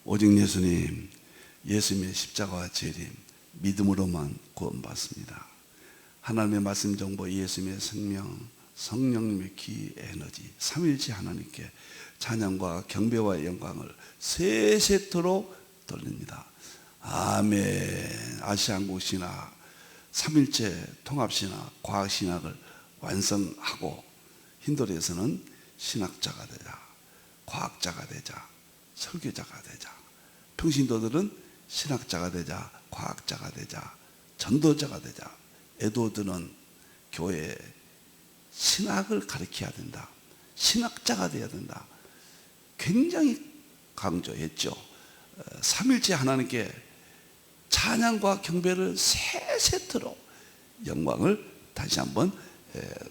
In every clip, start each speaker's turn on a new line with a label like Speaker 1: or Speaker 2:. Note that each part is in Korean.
Speaker 1: 오직 예수님, 예수님의 십자가와 재림, 믿음으로만 구원받습니다. 하나님의 말씀 정보, 예수님의 생명, 성령님의 기 에너지, 삼일째 하나님께 찬양과 경배와 영광을 세세토록 돌립니다. 아멘. 아시아한국신학, 삼일째 통합신학, 과학신학을 완성하고 힌두교에서는 신학자가 되자, 과학자가 되자, 설교자가 되자. 평신도들은 신학자가 되자, 과학자가 되자, 전도자가 되자. 에드워드는 교회에 신학을 가르쳐야 된다, 신학자가 되어야 된다, 굉장히 강조했죠. 삼일째 하나님께 찬양과 경배를 세세토록 영광을 다시 한번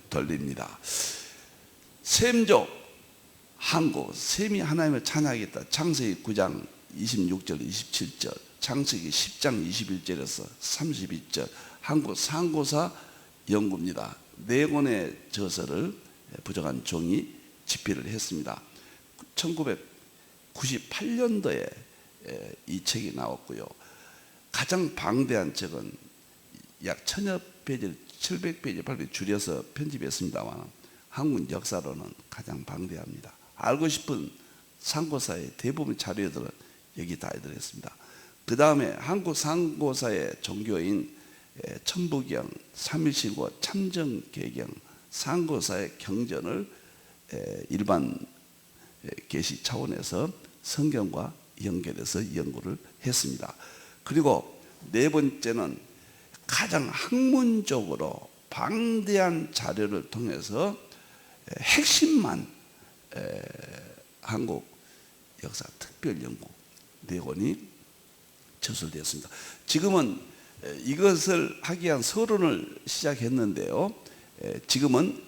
Speaker 1: 돌립니다. 셈족 한국, 셈이 하나님을 찬양하겠다. 창세기 9장 26절 27절, 창세기 10장 21절에서 32절, 한국 상고사 연구입니다. 네 권의 저서를 부정한 종이 집필을 했습니다. 1998년도에 이 책이 나왔고요. 가장 방대한 책은 약 1000여 페이지를 700페이지 800 줄여서 편집했습니다만 한국 역사로는 가장 방대합니다. 알고 싶은 상고사의 대부분 자료들은 여기 다 들어있습니다. 그 다음에 한국 상고사의 종교인 천부경, 삼일신고, 참정계경, 상고사의 경전을 일반 계시 차원에서 성경과 연결해서 연구를 했습니다. 그리고 네 번째는 가장 학문적으로 방대한 자료를 통해서 핵심만 한국 역사 특별연구 네 권이 저술되었습니다. 지금은 이것을 하기 위한 서론을 시작했는데요. 지금은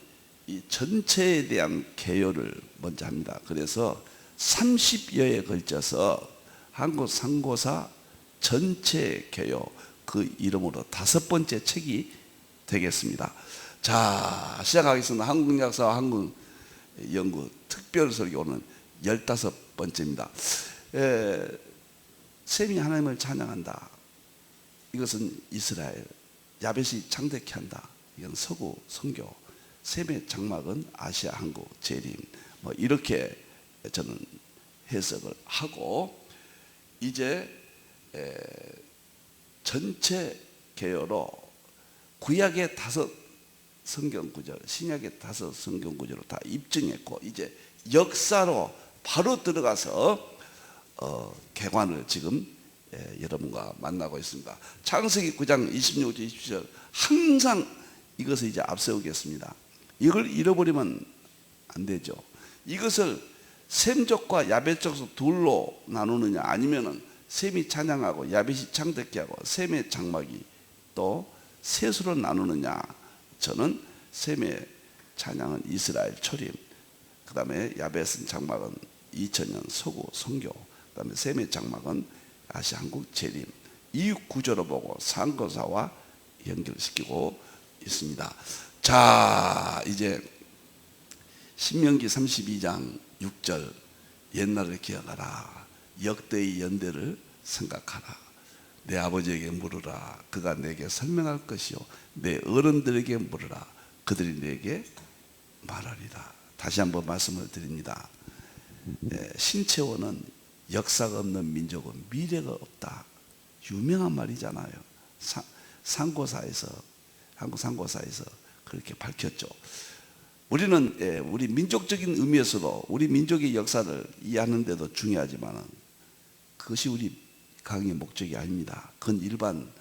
Speaker 1: 이 전체에 대한 개요를 먼저 합니다. 그래서 30여에 걸쳐서 한국 상고사 전체 개요, 그 이름으로 5번째 책이 되겠습니다. 자, 시작하겠습니다. 한국 역사와 한국 연구 특별 설교는 15번째입니다. 셈이 하나님을 찬양한다. 이것은 이스라엘, 야벳이 창대케 한다. 이건 서구 선교. 셈의 장막은 아시아 한국 재림. 이렇게 저는 해석을 하고, 이제 전체 개요로 구약의 5 성경 구절, 신약의 5 성경 구절로 다 입증했고, 이제 역사로 바로 들어가서 개관을 지금 여러분과 만나고 있습니다. 창세기 9장 26절 27절 항상 이것을 이제 앞세우겠습니다. 이걸 잃어버리면 안 되죠. 이것을 셈족과 야벳족에서 둘로 나누느냐, 아니면은 셈이 찬양하고 야벳이 창대케 하고 셈의 장막이 또 셋으로 나누느냐. 저는 셈의 찬양은 이스라엘 초림, 그 다음에 야벳은 장막은 2000년 서구 선교, 그 다음에 셈의 장막은 아시아 한국 재림, 이 구조로 보고 상고사와 연결시키고 있습니다. 자, 이제 신명기 32장 6절, 옛날을 기억하라, 역대의 연대를 생각하라. 내 아버지에게 물으라, 그가 내게 설명할 것이요, 내 어른들에게 물으라, 그들이 내게 말하리라. 다시 한번 말씀을 드립니다. 신채원은 역사가 없는 민족은 미래가 없다. 유명한 말이잖아요. 상고사에서, 한국 상고사에서 그렇게 밝혔죠. 우리는 우리 민족적인 의미에서도 우리 민족의 역사를 이해하는 데도 중요하지만 그것이 우리 강의의 목적이 아닙니다. 그건 일반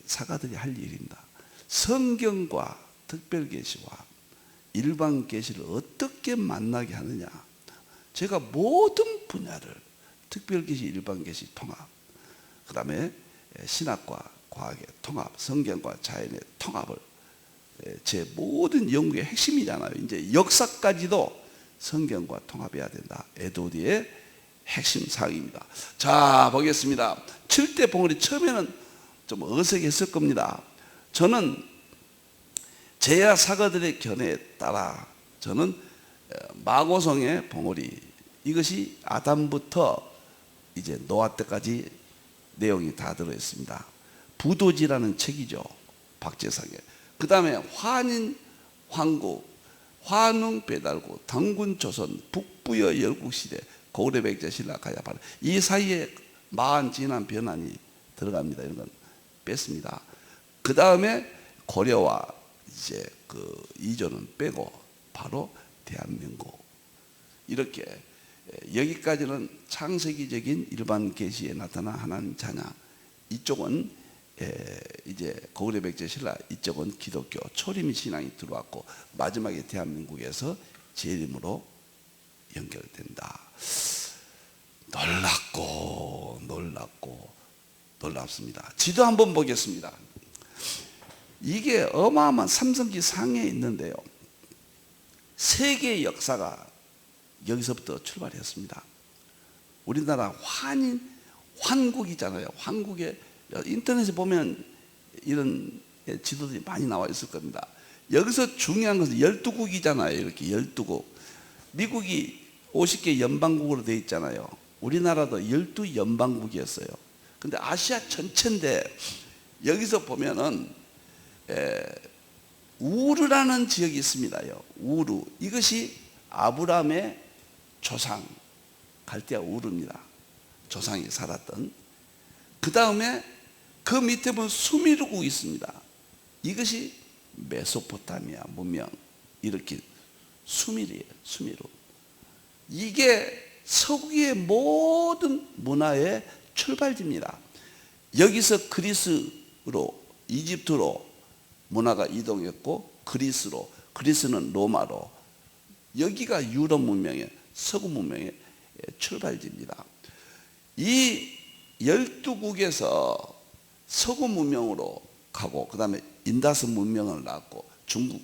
Speaker 1: 사가들이 할 일입니다. 성경과 특별계시와 일반 계시를 어떻게 만나게 하느냐. 제가 모든 분야를 특별계시, 일반계시 통합, 그 다음에 신학과 과학의 통합, 성경과 자연의 통합을 제 모든 연구의 핵심이잖아요. 이제 역사까지도 성경과 통합해야 된다. 에드워드의 핵심 사항입니다. 자, 보겠습니다. 7대 봉우리, 처음에는 좀 어색했을 겁니다. 저는 제야 사가들의 견해에 따라 저는 마고성의 봉우리, 이것이 아담부터 이제 노아 때까지 내용이 다 들어 있습니다. 부도지라는 책이죠. 박재상의. 그 다음에 환인 황국, 환웅 배달구, 당군 조선, 북부여 열국시대, 고구려 백제 신라 가야발, 이 사이에 마한 진한 변환이 들어갑니다. 이런 건 뺐습니다. 그 다음에 고려와 이제 그 이조는 빼고 바로 대한민국. 이렇게 여기까지는 창세기적인 일반 계시에 나타난 하나님 자녀. 이쪽은 이제 고구려 백제 신라, 이쪽은 기독교 초림 신앙이 들어왔고 마지막에 대한민국에서 재림으로 연결된다. 놀랍습니다. 지도 한번 보겠습니다. 이게 어마어마한 삼성기 상해에 있는데요. 세계의 역사가 여기서부터 출발했습니다. 우리나라 환국이잖아요. 환국에 인터넷에 보면 이런 지도들이 많이 나와 있을 겁니다. 여기서 중요한 것은 12국이잖아요. 이렇게 12국. 미국이 50개 연방국으로 되어 있잖아요. 우리나라도 12연방국이었어요. 근데 아시아 전체인데 여기서 보면은 우르라는 지역이 있습니다요. 우르. 이것이 아브라함의 조상, 갈대아 우르입니다. 조상이 살았던. 그 다음에 그 밑에 보면 수미르국이 있습니다. 이것이 메소포타미아 문명. 이렇게 수미르예요. 수미르. 이게 서구의 모든 문화의 출발지입니다. 여기서 그리스로, 이집트로 문화가 이동했고 그리스로, 그리스는 로마로, 여기가 유럽 문명의, 서구 문명의 출발지입니다. 이 12국에서 서구 문명으로 가고 그 다음에 인다스 문명을 낳았고 중국,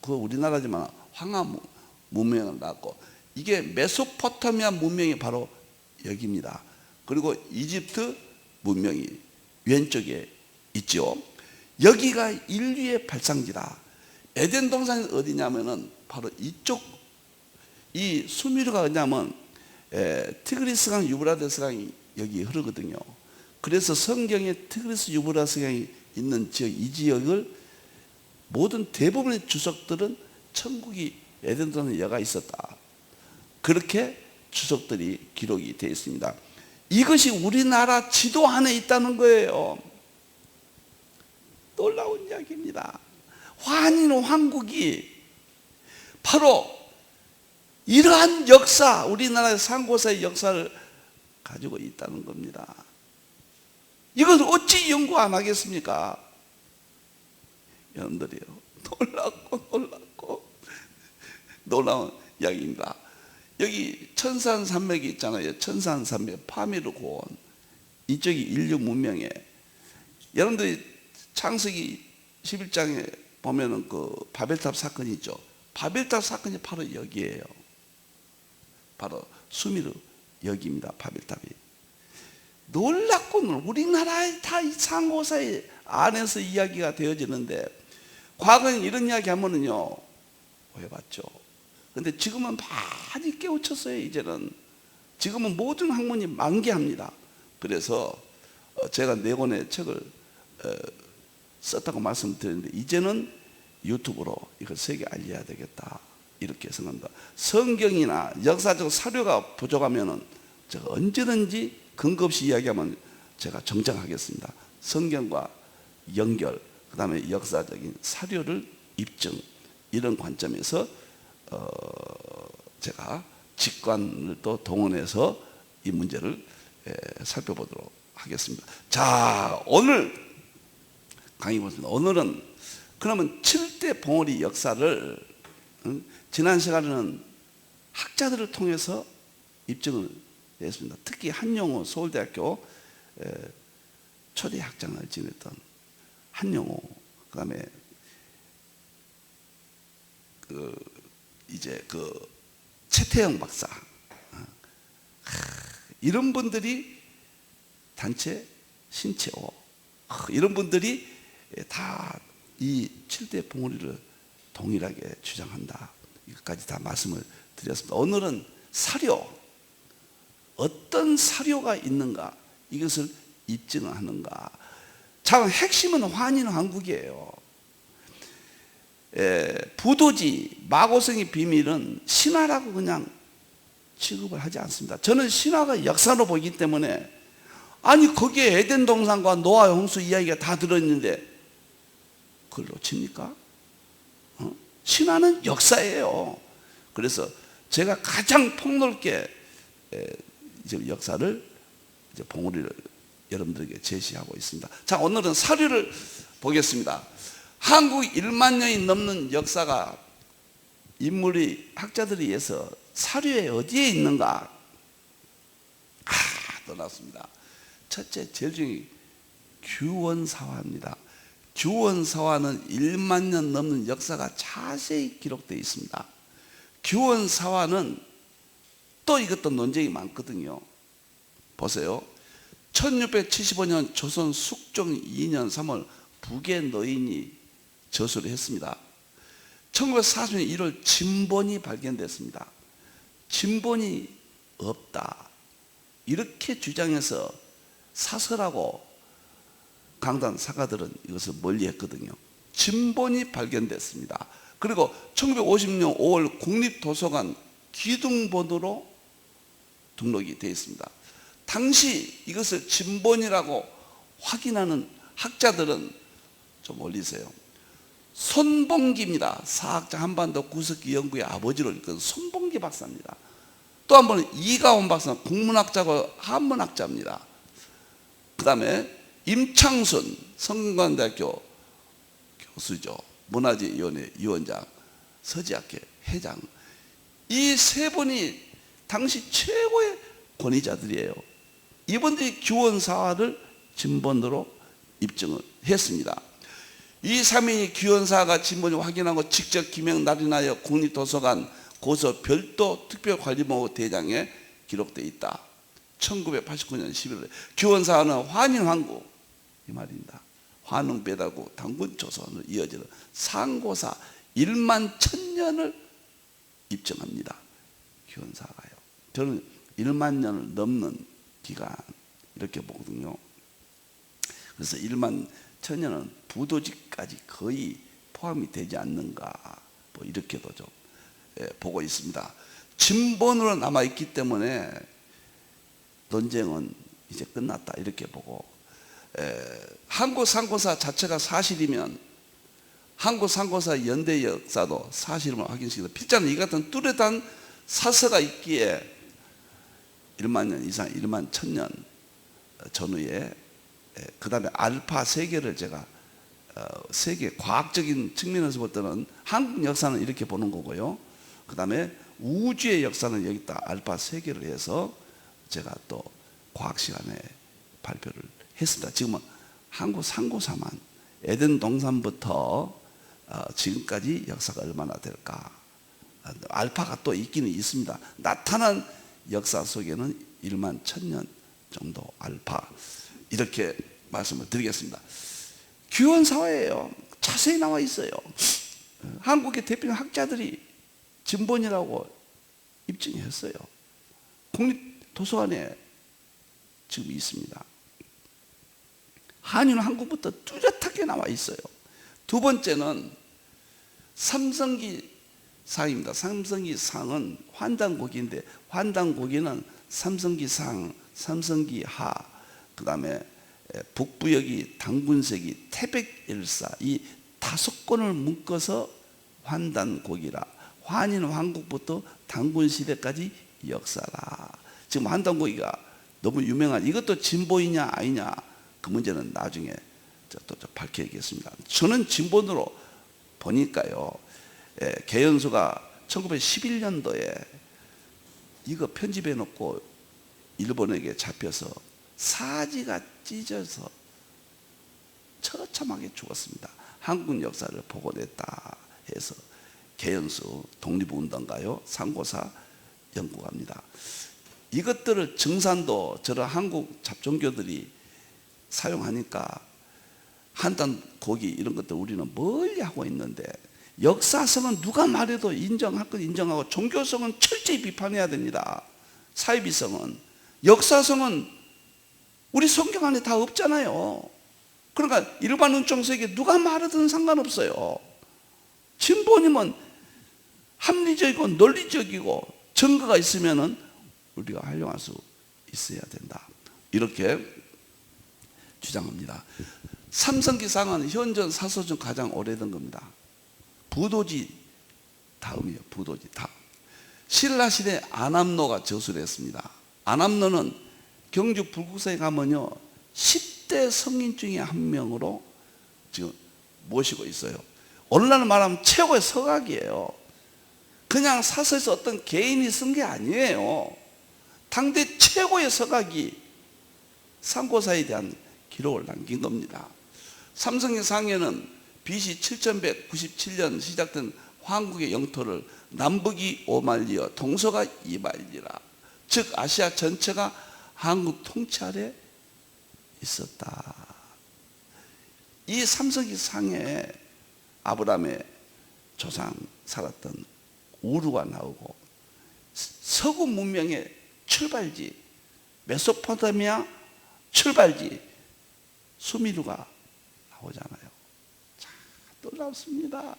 Speaker 1: 그 우리나라지만 황하 문명을 낳았고 이게 메소포타미아 문명이 바로 여기입니다. 그리고 이집트 문명이 왼쪽에 있죠. 여기가 인류의 발상지다. 에덴 동산이 어디냐면은 바로 이쪽, 이 수미르가 어디냐면 티그리스강, 유브라데스강이 여기 흐르거든요. 그래서 성경에 티그리스, 유브라데스강이 있는 지역, 이 지역을 모든 대부분의 주석들은 천국이 에덴 동산에 여가 있었다. 그렇게 주석들이 기록이 되어 있습니다. 이것이 우리나라 지도 안에 있다는 거예요. 놀라운 이야기입니다. 환인 황국이 바로 이러한 역사, 우리나라의 상고사의 역사를 가지고 있다는 겁니다. 이것을 어찌 연구 안 하겠습니까? 여러분들이요, 놀라운 이야기입니다. 여기 천산산맥이 있잖아요. 천산산맥, 파미르 고원. 이쪽이 인류 문명에, 여러분들이 창세기 11장에 보면은 그 바벨탑 사건이 있죠. 바벨탑 사건이 바로 여기에요. 바로 수미르 여기입니다. 바벨탑이. 놀랍고는 우리나라의 다 이 상고사의 안에서 이야기가 되어지는데, 과거엔 이런 이야기 하면은요 오해받죠. 근데 지금은 많이 깨우쳤어요. 이제는 지금은 모든 학문이 만개합니다. 그래서 제가 4권의 책을 썼다고 말씀드렸는데, 이제는 유튜브로 이걸 세계 알려야 되겠다, 이렇게 생각합니다. 성경이나 역사적 사료가 부족하면은 제가 언제든지 근거 없이 이야기하면 제가 정정하겠습니다. 성경과 연결, 그 다음에 역사적인 사료를 입증, 이런 관점에서 제가 직관을 또 동원해서 이 문제를 살펴보도록 하겠습니다. 자, 오늘 강의 보겠습니다. 오늘은 그러면 7대 봉오리 역사를 지난 시간에는 학자들을 통해서 입증을 했습니다. 특히 한용호 서울대학교 초대 학장을 지냈던 한용호, 그다음에 이제 최태영 박사, 이런 분들이 단체 신채호, 이런 분들이 다 이 7대 봉오리를 동일하게 주장한다. 이것까지 다 말씀을 드렸습니다. 오늘은 사료, 어떤 사료가 있는가, 이것을 입증하는가. 참 핵심은 환인왕국이에요. 부도지 마고성의 비밀은 신화라고 그냥 취급을 하지 않습니다. 저는 신화가 역사로 보기 때문에, 아니 거기에 에덴 동산과 노아의 홍수 이야기가 다 들어있는데 그걸 놓칩니까? 신화는 역사예요. 그래서 제가 가장 폭넓게 이제 역사를 이제 봉우리를 여러분들에게 제시하고 있습니다. 자, 오늘은 사료를 보겠습니다. 한국 1만 년이 넘는 역사가 인물이 학자들에 의해서 사료에 어디에 있는가? 떠났습니다. 첫째, 제일 중요한 규원사화입니다. 규원사화는 1만 년 넘는 역사가 자세히 기록되어 있습니다. 규원사화는 또 이것도 논쟁이 많거든요. 보세요. 1675년 조선 숙종 2년 3월 북의 노인이 저술을 했습니다. 1940년 1월 진본이 발견됐습니다. 진본이 없다, 이렇게 주장해서 사설하고 강단 사가들은 이것을 멀리했거든요. 진본이 발견됐습니다. 그리고 1950년 5월 국립도서관 기둥본으로 등록이 되어 있습니다. 당시 이것을 진본이라고 확인하는 학자들은 좀 올리세요. 손봉기입니다. 사학자 한반도 구석기 연구의 아버지로 이끈 손봉기 박사입니다. 또 한 번은 이가온 박사, 국문학자고 한문학자입니다. 그 다음에 임창순 성균관대학교 교수죠. 문화재위원회 위원장, 서지학회 회장. 이 세 분이 당시 최고의 권위자들이에요. 이분들이 규원사화를 진본으로 입증을 했습니다. 이 3인이 규원사화가 진본을 확인하고 직접 기명 날인하여 국립도서관 고서 별도 특별관리본부 대장에 기록되어 있다. 1989년 11월에 규원사화는 환인왕국, 이 말입니다. 환웅배다구 당군조선으로 이어지는 상고사 1만 1000년을 입증합니다. 규원사화가요. 저는 1만 년을 넘는 기간 이렇게 보거든요. 그래서 1만 1000년은 부도지까지 거의 포함이 되지 않는가, 뭐 이렇게도 좀 보고 있습니다. 진본으로 남아있기 때문에 논쟁은 이제 끝났다, 이렇게 보고, 한국 상고사 자체가 사실이면 한국 상고사 연대 역사도 사실임을 확인시키다. 필자는 이 같은 뚜렷한 사서가 있기에 1만 년 이상, 1만 1000년 전후에, 그 다음에 알파 세계를 제가 세계 과학적인 측면에서 볼 때는 한국 역사는 이렇게 보는 거고요. 그 다음에 우주의 역사는 여기 있다, 알파 세계를 해서 제가 또 과학 시간에 발표를 했습니다. 지금은 한국 상고사만 에덴 동산부터 지금까지 역사가 얼마나 될까. 알파가 또 있기는 있습니다. 나타난 역사 속에는 1만 1000년 정도 알파, 이렇게 말씀을 드리겠습니다. 규원사화예요. 자세히 나와 있어요. 한국의 대표 학자들이 진본이라고 입증했어요. 국립도서관에 지금 있습니다. 한유는 한국부터 뚜렷하게 나와 있어요. 두 번째는 삼성기 상입니다. 삼성기 상은 환단고기인데, 환단고기는 삼성기 상, 삼성기 하, 그 다음에 북부역이, 당군색이, 태백일사, 이 5권을 묶어서 환단고기라. 환인 왕국부터 당군시대까지 역사라. 지금 환단고기가 너무 유명한, 이것도 진보이냐 아니냐, 그 문제는 나중에 또 밝혀야겠습니다. 저는 진본으로 보니까요, 개연수가 1911년도에 이거 편집해 놓고 일본에게 잡혀서 사지가 찢어서 처참하게 죽었습니다. 한국 역사를 복원했다 해서 개연수 독립운동가요, 상고사 연구가입니다. 이것들을 증산도 저런 한국 잡종교들이 사용하니까 한단 고기 이런 것들 우리는 멀리 하고 있는데, 역사성은 누가 말해도 인정할 것 인정하고 종교성은 철저히 비판해야 됩니다. 사회비성은 역사성은 우리 성경 안에 다 없잖아요. 그러니까 일반 은총서에게 누가 말하든 상관없어요. 진보님은 합리적이고 논리적이고 증거가 있으면은 우리가 활용할 수 있어야 된다. 이렇게 주장합니다. 삼성기상은 현존 사서 중 가장 오래된 겁니다. 부도지 다음이에요. 부도지 다음. 신라시대 안암로가 저술을 했습니다. 안암로는 경주 불국사에 가면요 10대 성인 중에 한 명으로 지금 모시고 있어요. 오늘날 말하면 최고의 서각이에요. 그냥 사서에서 어떤 개인이 쓴 게 아니에요. 당대 최고의 서각이 상고사에 대한 기록을 남긴 겁니다. 삼성기상에는 BC 7197년 시작된 황국의 영토를 남북이 오만리어 동서가 이만리라, 즉 아시아 전체가 한국 통치 아래 있었다. 이 삼성기상에 아브라함의 조상 살았던 우루가 나오고, 서구 문명의 출발지 메소포타미아 출발지 수미루가 나오잖아요. 자, 놀랍습니다.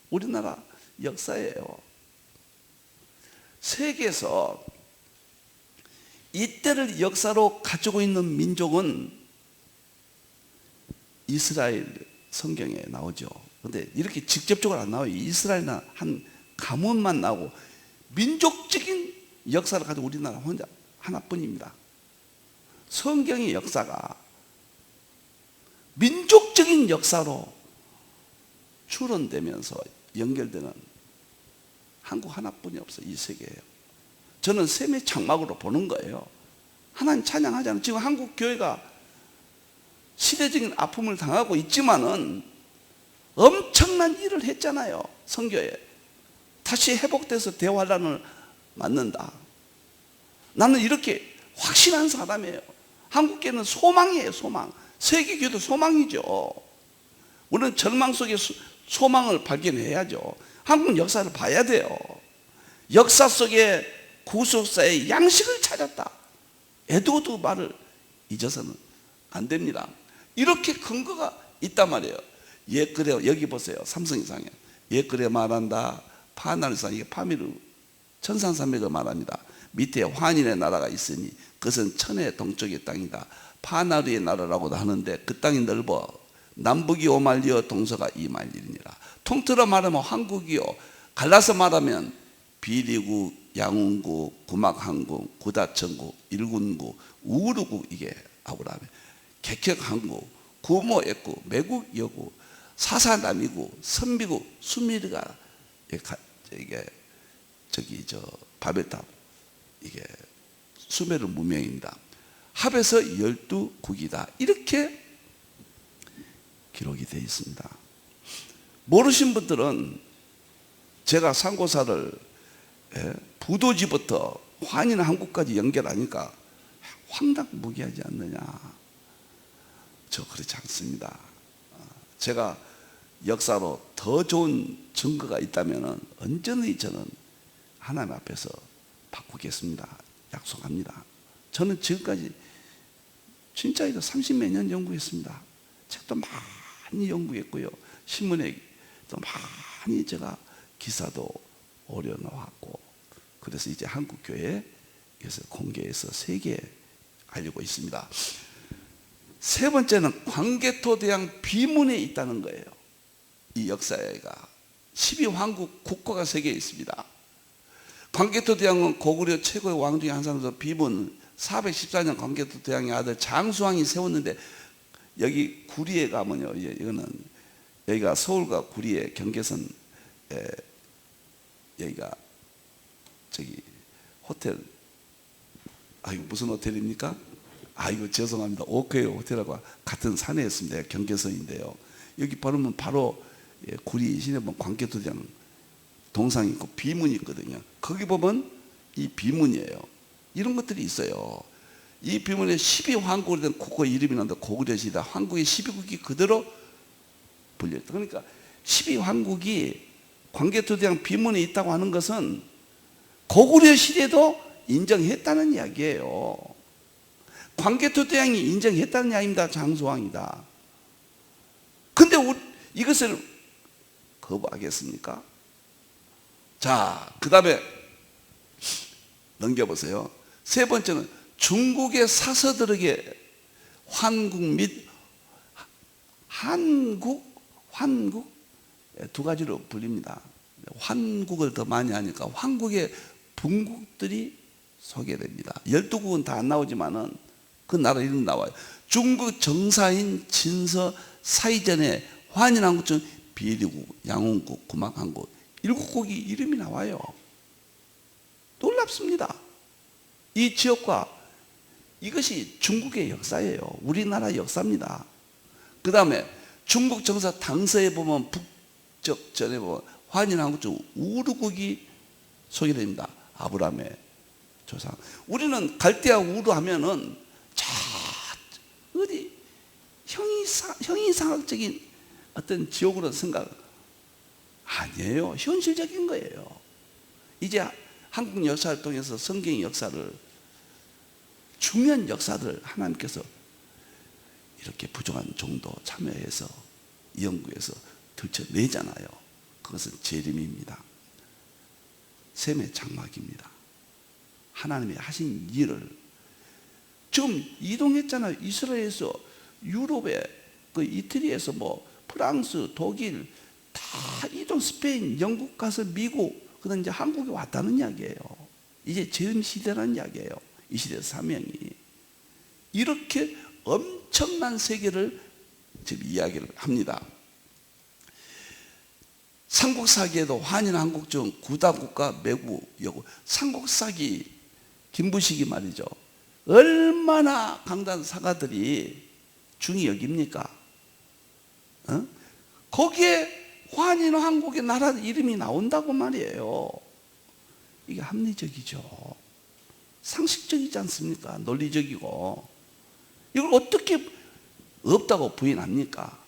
Speaker 1: 우리나라 역사예요. 세계에서 이때를 역사로 가지고 있는 민족은 이스라엘 성경에 나오죠. 근데 이렇게 직접적으로 안 나와요. 이스라엘이나 한 가문만 나오고, 민족적인 역사를 가지고 우리나라 혼자 하나뿐입니다. 성경의 역사가 민족적인 역사로 추론되면서 연결되는 한국 하나뿐이 없어요. 이 세계에요. 저는 셈의 장막으로 보는 거예요. 하나님 찬양하잖아요. 지금 한국 교회가 시대적인 아픔을 당하고 있지만은 엄청난 일을 했잖아요. 선교에 다시 회복돼서 대환란을 맞는다. 나는 이렇게 확신한 사람이에요. 한국교회는 소망이에요. 소망. 세계교회도 소망이죠. 우리는 절망 속에 소망을 발견해야죠. 한국 역사를 봐야 돼요. 역사 속에 구속사의 양식을 찾았다. 에드워드 말을 잊어서는 안 됩니다. 이렇게 근거가 있단 말이에요. 옛글에 여기 보세요. 삼성이상에 옛글에 말한다. 파나르산, 이게 파미르 천상산맥을 말합니다. 밑에 환인의 나라가 있으니 그것은 천의 동쪽의 땅이다. 파나르의 나라라고도 하는데 그 땅이 넓어 남북이 오만리어 동서가 이만리니라. 통틀어 말하면 한국이요, 갈라서 말하면 비리구, 양운구, 구막항구, 구다천구, 일군구, 우루구, 이게 아브라함의 객격항구, 구모액구, 매국여구, 사사남이구, 선비구, 수미르가, 이게 저기 바벨탑, 이게 수메르 문명입니다. 합해서 12국이다. 이렇게 기록이 되어 있습니다. 모르신 분들은 제가 상고사를 부도지부터 환인 한국까지 연결하니까 황당무계하지 않느냐. 저 그렇지 않습니다. 제가 역사로 더 좋은 증거가 있다면 언제든지 저는 하나님 앞에서 바꾸겠습니다. 약속합니다. 저는 지금까지 진짜 30몇 년 연구했습니다. 책도 많이 연구했고요. 신문에도 많이 제가 기사도 올려놓았고, 그래서 이제 한국교회에서 공개해서 세계에 알리고 있습니다. 세 번째는 광개토대왕 비문에 있다는 거예요. 이 역사가 12황국 국가가 세계에 있습니다. 광개토대왕은 고구려 최고의 왕 중에 한 사람으로서 비문 414년 광개토대왕의 아들 장수왕이 세웠는데, 여기 구리에 가면요, 이거는 여기가 서울과 구리의 경계선, 여기가 저기 호텔, 이거 무슨 호텔입니까? 이거 죄송합니다. 오케이 호텔하고 같은 산에 있습니다. 경계선인데요. 여기 바르면 바로 구리 시내 보면 광개토대왕 동상이 있고 비문이 있거든요. 거기 보면 이 비문이에요. 이런 것들이 있어요. 이 비문에 12황국으로 된 국가 이름이 나는데 고구려 시대 황국의 12국이 그대로 불려있다. 그러니까 12황국이 광개토대왕 비문에 있다고 하는 것은 고구려 시대도 인정했다는 이야기예요. 광개토대왕이 인정했다는 이야기입니다. 장수왕이다. 근데 이것을 거부하겠습니까? 자, 그 다음에 넘겨보세요. 세 번째는 중국의 사서들에게 환국 및 환국 두 가지로 불립니다. 환국을 더 많이 하니까 환국의 분국들이 소개됩니다. 12국은 다 안 나오지만은 그 나라 이름 나와요. 중국 정사인 진서 사이전에 환인한국중 비리국, 양원국, 구막한국 7국이 이름이 나와요. 놀랍습니다. 이 지역과 이것이 중국의 역사예요. 우리나라 역사입니다. 그 다음에 중국 정사 당서에 보면 북적전에 보면 환인한국중 우르국이 소개됩니다. 아브라함의 조상. 우리는 갈대아 우르 하면은 자 어디 형이상학적인 어떤 지역으로 생각 아니에요. 현실적인 거예요. 이제 한국 역사를 통해서 성경의 역사를 중요한 역사들 하나님께서 이렇게 부족한 정도 참여해서 연구해서 들춰내잖아요. 그것은 재림입니다. 셈의 장막입니다. 하나님이 하신 일을 지금 이동했잖아요. 이스라엘에서 유럽에 그 이태리에서 뭐 프랑스, 독일 다 이동, 스페인, 영국 가서 미국, 그다음 이제 한국에 왔다는 이야기예요. 이제 재림 시대라는 이야기예요. 이 시대 사명이 이렇게 엄청난 세계를 지금 이야기를 합니다. 삼국사기에도 환인한국중 구다국가 매구 여구 삼국사기 김부식이 말이죠. 얼마나 강단 사가들이 중히 여깁니까? 거기에 환인한국의 나라 이름이 나온다고 말이에요. 이게 합리적이죠. 상식적이지 않습니까? 논리적이고. 이걸 어떻게 없다고 부인합니까?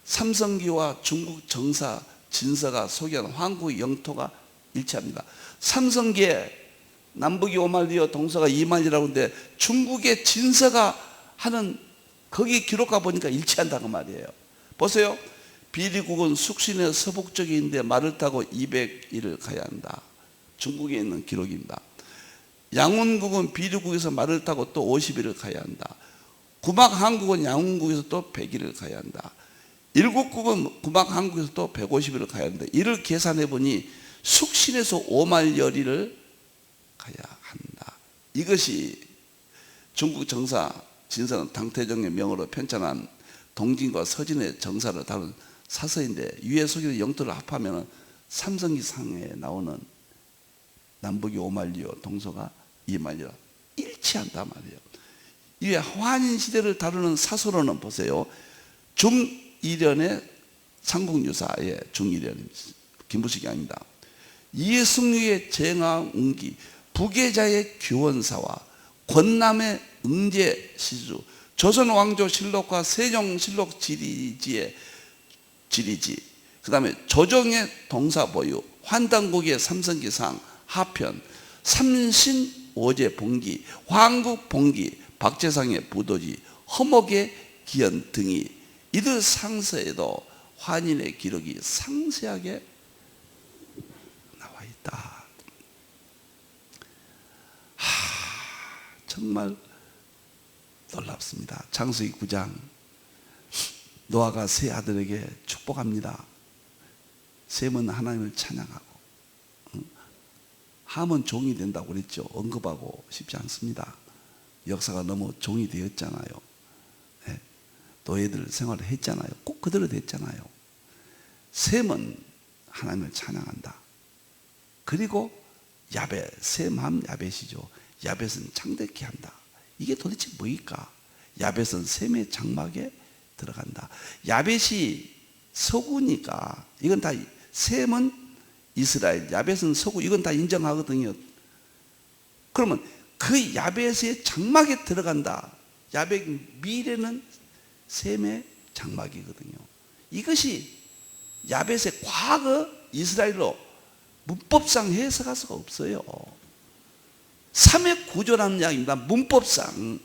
Speaker 1: 삼성기와 중국 정사 진서가 소개하는 한국의 영토가 일치합니다. 삼성기에 남북이 5만리요 동서가 2만리라고 하는데 중국의 진서가 하는 거기 기록가 보니까 일치한다고 말이에요. 보세요. 비리국은 숙신의 서북쪽에 있는데 말을 타고 200일을 가야 한다. 중국에 있는 기록입니다. 양운국은 비리국에서 말을 타고 또 50일을 가야 한다. 구막한국은 양운국에서 또 100일을 가야 한다. 일국국은 구막한국에서 또 150일을 가야 한다. 이를 계산해 보니 숙신에서 5만여리를 가야 한다. 이것이 중국 정사 진서는 당태종의 명으로 편찬한 동진과 서진의 정사를 다룬 사서인데 위에 소개된 영토를 합하면 삼성기상에 나오는 남북이 5만리요 동서가 2만리라 일치한다 말이에요. 이에 환인시대를 다루는 사서로는 보세요. 중일연의 삼국유사의 중일연 김부식이 아닙니다. 이승유의 쟁왕운기 부계자의 규원사와 권남의 응제시주 조선왕조실록과 세종실록 지리지 그 다음에 조정의 동사보유 환단국의 삼성기상 하편 삼신오제봉기 황국봉기 박재상의 부도지 허목의 기연 등이 이들 상서에도 환인의 기록이 상세하게 나와 있다. 정말 놀랍습니다. 창세기 9장 노아가 세 아들에게 축복합니다. 셈은 하나님을 찬양하고 함은 종이 된다고 그랬죠. 언급하고 싶지 않습니다. 역사가 너무 종이 되었잖아요. 네. 노예들 생활을 했잖아요. 꼭 그대로 됐잖아요. 셈은 하나님을 찬양한다. 그리고 야벳, 셈함 야벳이죠. 야벳은 창대케 한다. 이게 도대체 뭐일까? 야벳은 셈의 장막에 들어간다. 야벳이 서구니까 이건 다 셈은 이스라엘, 야벳은 서구, 이건 다 인정하거든요. 그러면 그 야벳의 장막에 들어간다. 야벳 미래는 셈의 장막이거든요. 이것이 야벳의 과거 이스라엘로 문법상 해석할 수가 없어요. 삼의 구조라는 이야기입니다. 문법상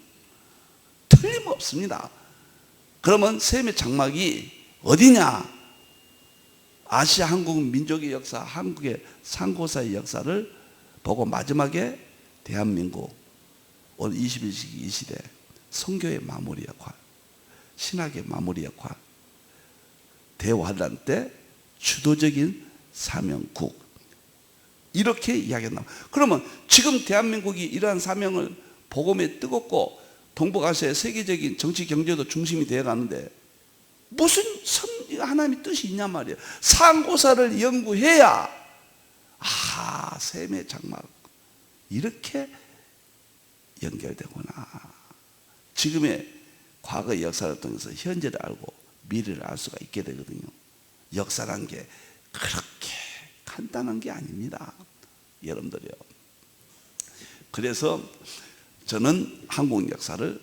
Speaker 1: 틀림없습니다. 그러면 셈의 장막이 어디냐? 아시아 한국 민족의 역사, 한국의 상고사의 역사를 보고 마지막에 대한민국 오늘 21세기 이 시대 선교의 마무리 역할, 신학의 마무리 역할, 대환란 때 주도적인 사명국, 이렇게 이야기한다. 그러면 지금 대한민국이 이러한 사명을 복음에 뜨겁고 동북아시아의 세계적인 정치 경제도 중심이 되어 가는데 무슨 하나님의 뜻이 있냐 말이에요. 상고사를 연구해야 셈의 장막 이렇게 연결되구나. 지금의 과거의 역사를 통해서 현재를 알고 미래를 알 수가 있게 되거든요. 역사란 게 그렇게 간단한 게 아닙니다, 여러분들이요. 그래서 저는 한국 역사를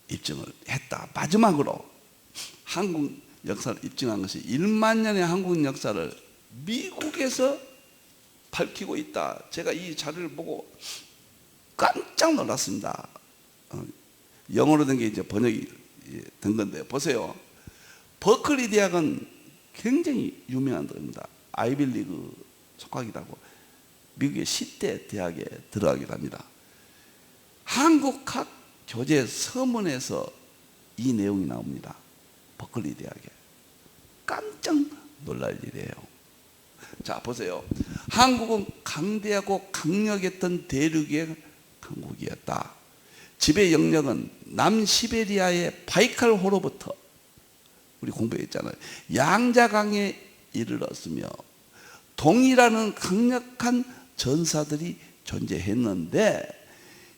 Speaker 1: 입증을 했다. 마지막으로 한국 역사를 입증한 것이 1만 년의 한국 역사를 미국에서 밝히고 있다. 제가 이 자료를 보고 깜짝 놀랐습니다. 영어로 된 게 이제 번역이 된 건데요. 보세요. 버클리 대학은 굉장히 유명한 데입니다. 아이빌리그 속하기도 하고 미국의 10대 대학에 들어가기도 합니다. 한국학 교재 서문에서 이 내용이 나옵니다. 버클리 대학에. 깜짝 놀랄 일이에요. 자, 보세요. 한국은 강대하고 강력했던 대륙의 강국이었다. 지배 영역은 남시베리아의 바이칼호로부터 우리 공부했잖아요. 양자강에 이르렀으며 동이라는 강력한 전사들이 존재했는데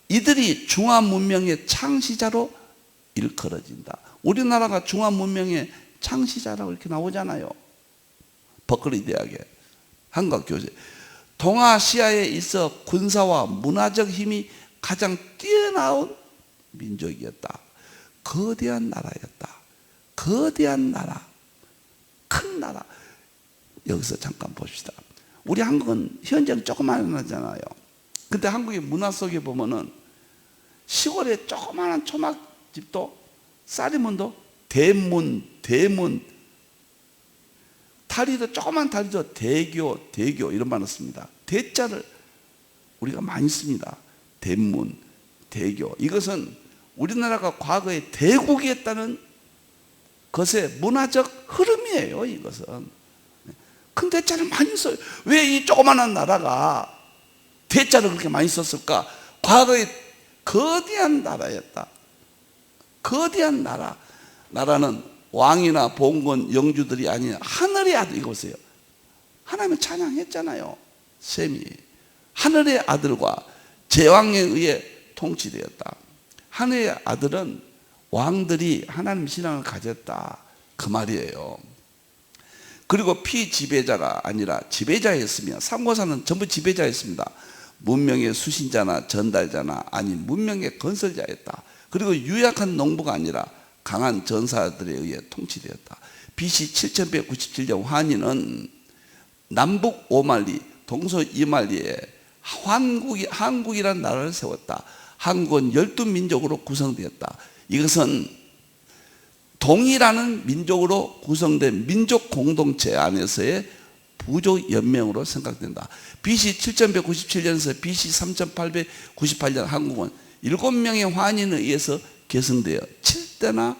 Speaker 1: 이들이 중화문명의 창시자로 일컬어진다. 우리나라가 중화문명의 창시자라고 이렇게 나오잖아요. 버클리 대학에 한국교재. 동아시아에 있어 군사와 문화적 힘이 가장 뛰어나온 민족이었다. 거대한 나라였다. 거대한 나라, 큰 나라. 여기서 잠깐 봅시다. 우리 한국은 현재는 조그마한 나라잖아요. 근데 한국의 문화 속에 보면은 시골에 조그마한 초막집도 쌀이문도 대문, 다리도 조그만 다리도 대교 이런 말을 씁니다. 대자를 우리가 많이 씁니다. 대문, 대교. 이것은 우리나라가 과거에 대국이었다는 것의 문화적 흐름이에요. 이것은 큰 대자를 많이 써요. 왜 이 조그마한 나라가 대자를 그렇게 많이 썼을까? 과거에 거대한 나라였다. 거대한 나라. 나라는 왕이나 봉건, 영주들이 아닌 하늘의 아들. 이거 보세요. 하나님을 찬양했잖아요. 셈이 하늘의 아들과 제왕에 의해 통치되었다. 하늘의 아들은 왕들이 하나님 신앙을 가졌다, 그 말이에요. 그리고 피지배자가 아니라 지배자였으며 삼고사는 전부 지배자였습니다. 문명의 수신자나 전달자나 아닌 문명의 건설자였다. 그리고 유약한 농부가 아니라 강한 전사들에 의해 통치되었다. BC 7197년 환희는 남북 5만리 동서 2만리에 한국이라는 나라를 세웠다. 한국은 12민족으로 구성되었다. 이것은 동이라는 민족으로 구성된 민족 공동체 안에서의 부족 연맹으로 생각된다. BC 7197년에서 BC 3898년 한국은 7명의 환인에 의해서 계승되어 7대나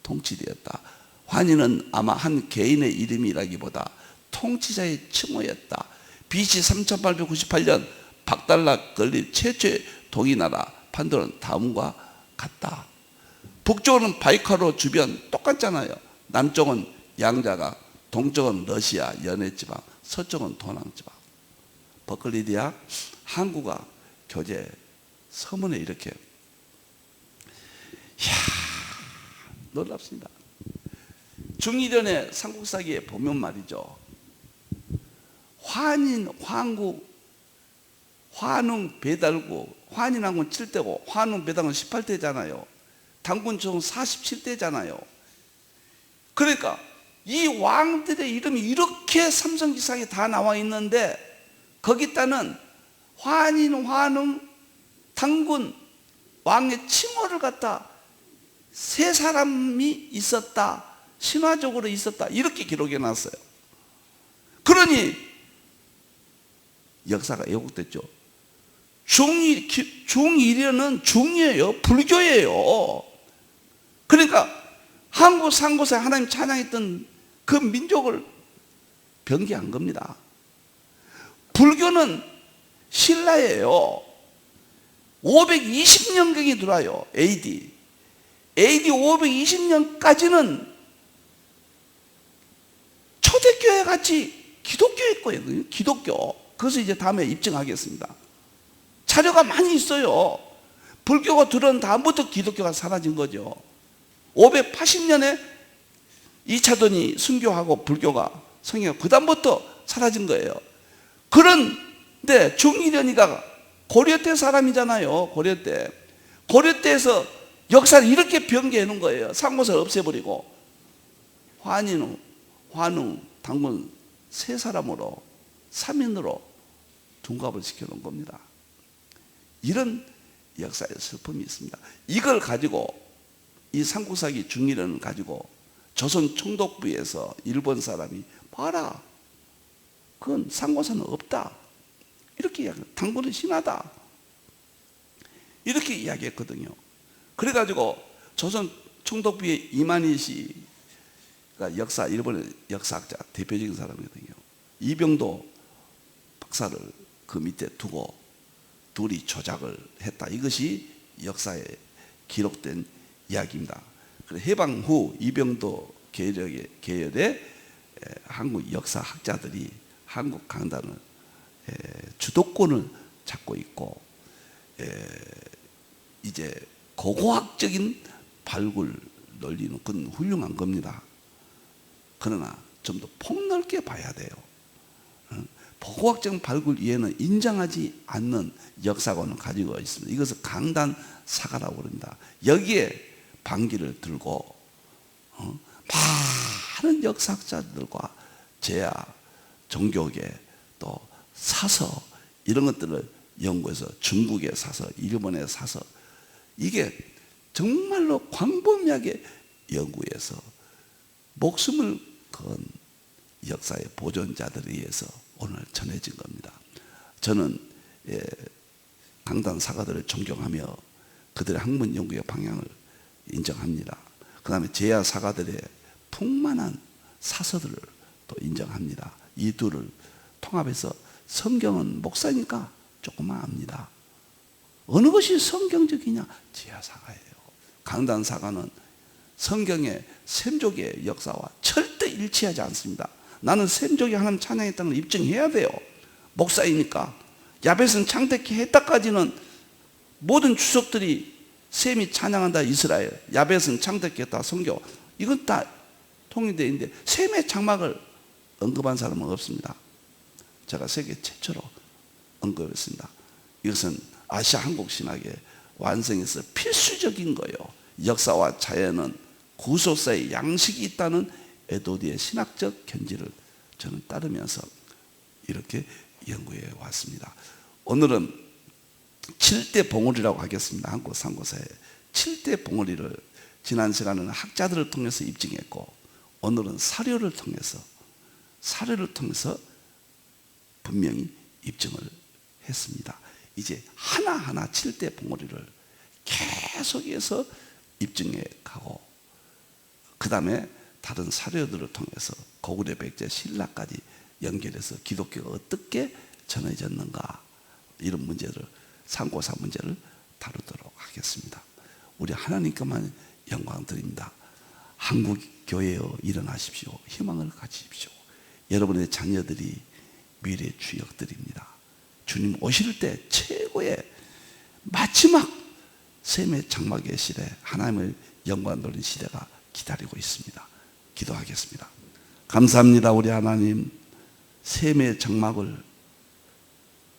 Speaker 1: 통치되었다. 환인은 아마 한 개인의 이름이라기보다 통치자의 칭호였다. BC 3898년 박달라 건립 최초의 동이나라 판도는 다음과 같다. 북쪽은 바이칼호 주변 똑같잖아요. 남쪽은 양자강, 동쪽은 러시아 연해지방, 서쪽은 도남지방. 버클리 대학 한국어 교재 서문에 이렇게, 이야, 놀랍습니다. 중1년의 삼국사기에 보면 말이죠, 환인, 환국, 환웅, 배달국, 환인왕군 7대고 환웅, 배달군 18대잖아요. 당군 총 47대잖아요. 그러니까 이 왕들의 이름이 이렇게 삼성기상에 다 나와 있는데 거기다는 환인, 환웅, 단군 왕의 칭호를 갖다 세 사람이 있었다, 신화적으로 있었다, 이렇게 기록해 놨어요. 그러니 역사가 왜곡됐죠. 중일연은 중이에요, 불교예요. 그러니까 한국 상고사에 하나님 찬양했던 그 민족을 변개한 겁니다. 불교는 신라예요. 520년경이 들어와요. AD 520년까지는 초대교회 같이 기독교의 거예요. 기독교. 그것을 이제 다음에 입증하겠습니다. 자료가 많이 있어요. 불교가 들어온 다음부터 기독교가 사라진 거죠. 580년에 2차전이 순교하고 불교가 성행하고 그 다음부터 사라진 거예요. 그런데 중일연이가 고려때 사람이잖아요. 고려때에서 역사를 이렇게 변개해 놓은 거예요. 상고사를 없애버리고 환웅, 단군 세 사람으로 3인으로 둔갑을 시켜놓은 겁니다. 이런 역사의 슬픔이 있습니다. 이걸 가지고 이 삼국사기 중일연을 가지고 조선 총독부에서 일본 사람이 봐라, 그건 상고사는 없다, 이렇게 이야기해요. 단군은 신하다, 이렇게 이야기했거든요. 그래가지고 조선 총독부의 이만희 씨가 일본의 역사학자 대표적인 사람이거든요. 이병도 박사를 그 밑에 두고 둘이 조작을 했다, 이것이 역사에 기록된 이야기입니다. 해방 후 이병도 계열의 한국 역사학자들이 한국 강단을 주도권을 잡고 있고, 이제 고고학적인 발굴 논리는 그건 훌륭한 겁니다. 그러나 좀 더 폭넓게 봐야 돼요. 고고학적인 발굴 이외에는 인정하지 않는 역사관을 가지고 있습니다. 이것을 강단사가라고 합니다. 여기에 반기를 들고 많은 역사학자들과 제야, 종교계, 또 사서, 이런 것들을 연구해서 중국의 사서, 일본의 사서, 이게 정말로 광범위하게 연구해서 목숨을 건 역사의 보존자들에 의해서 오늘 전해진 겁니다. 저는 강단 사가들을 존경하며 그들의 학문 연구의 방향을 인정합니다. 그 다음에 제야 사가들의 풍만한 사서들을 또 인정합니다. 이 둘을 통합해서 성경은 목사니까 조금만 압니다. 어느 것이 성경적이냐? 제야 사가예요. 강단 사가는 성경의 셈족의 역사와 절대 일치하지 않습니다. 나는 셈족이 하나님 찬양했다는 걸 입증해야 돼요. 목사이니까. 야벳은 창택해 했다까지는 모든 주석들이 셈이 찬양한다 이스라엘, 야벳은 창택했다 성교, 이건 다 통일되어 있는데 셈의 장막을 언급한 사람은 없습니다. 제가 세계 최초로 언급했습니다. 이것은 아시아 한국 신학의 완성에서 필수적인 거예요. 역사와 자연은 구속사의 양식이 있다는 에도디의 신학적 견지를 저는 따르면서 이렇게 연구해 왔습니다. 오늘은 7대 봉우리라고 하겠습니다. 한국 상고사의 7대 봉우리를 지난 시간에는 학자들을 통해서 입증했고, 오늘은 사료를 통해서 분명히 입증을 했습니다. 이제 하나하나 7대 봉우리를 계속해서 입증해 가고, 그 다음에 다른 사료들을 통해서 고구려 백제 신라까지 연결해서 기독교가 어떻게 전해졌는가, 이런 문제를, 상고사 문제를 다루도록 하겠습니다. 우리 하나님께만 영광 드립니다. 한국 교회여 일어나십시오. 희망을 가지십시오. 여러분의 자녀들이 미래의 주역들입니다. 주님 오실 때 최고의 마지막 셈의 장막의 시대, 하나님을 영광 돌린 시대가 기다리고 있습니다. 기도하겠습니다. 감사합니다. 우리 하나님, 셈의 장막을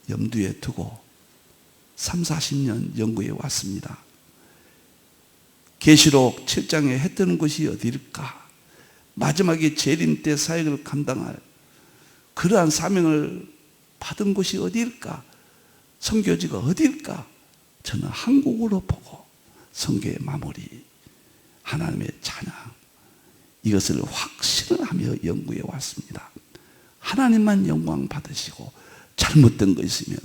Speaker 1: 염두에 두고 30-40년 연구해 왔습니다. 계시록 7장에 했던 것이 어디일까? 마지막에 재림 때 사역을 감당할 그러한 사명을 받은 곳이 어디일까? 선교지가 어디일까? 저는 한국으로 보고 성경의 마무리, 하나님의 찬양, 이것을 확신을 하며 연구해 왔습니다. 하나님만 영광 받으시고 잘못된 거 있으면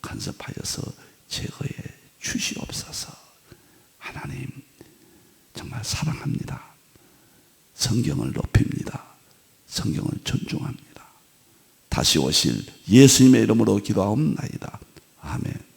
Speaker 1: 간섭하여서 제거해 주시옵소서. 하나님 정말 사랑합니다. 성경을 높입니다. 성경을 존중합니다. 다시 오실 예수님의 이름으로 기도하옵나이다. 아멘.